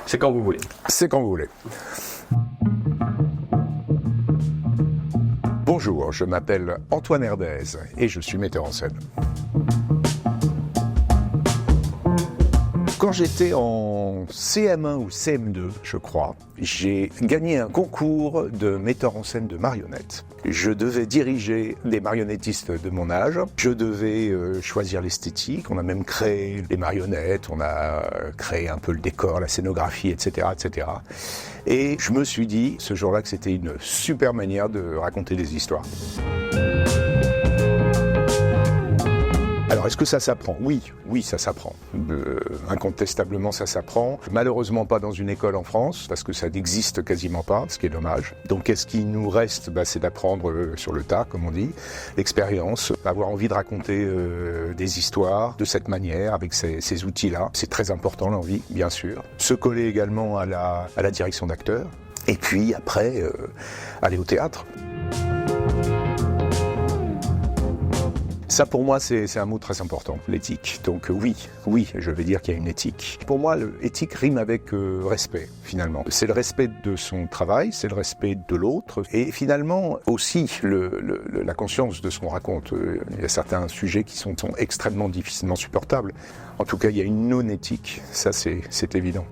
C'est quand vous voulez. C'est quand vous voulez. Bonjour, je m'appelle Antoine Herdez et je suis metteur en scène. Quand j'étais en CM1 ou CM2, je crois, j'ai gagné un concours de metteur en scène de marionnettes. Je devais diriger des marionnettistes de mon âge. Je devais choisir l'esthétique. On a même créé les marionnettes, on a créé un peu le décor, la scénographie, etc., etc. Et je me suis dit, ce jour-là, que c'était une super manière de raconter des histoires. Alors, est-ce que ça s'apprend ? Oui, ça s'apprend. Incontestablement, ça s'apprend. Malheureusement, pas dans une école en France, parce que ça n'existe quasiment pas, ce qui est dommage. Donc, qu'est-ce qui nous reste ? C'est d'apprendre sur le tas, comme on dit, l'expérience, avoir envie de raconter des histoires de cette manière, avec ces outils-là. C'est très important, l'envie, bien sûr. Se coller également à la direction d'acteur. Et puis, après, aller au théâtre. Ça, pour moi, c'est un mot très important, l'éthique. Donc oui, je vais dire qu'il y a une éthique. Pour moi, l'éthique rime avec respect, finalement. C'est le respect de son travail, c'est le respect de l'autre, et finalement aussi la conscience de ce qu'on raconte. Il y a certains sujets qui sont extrêmement difficilement supportables. En tout cas, il y a une non-éthique, ça c'est évident.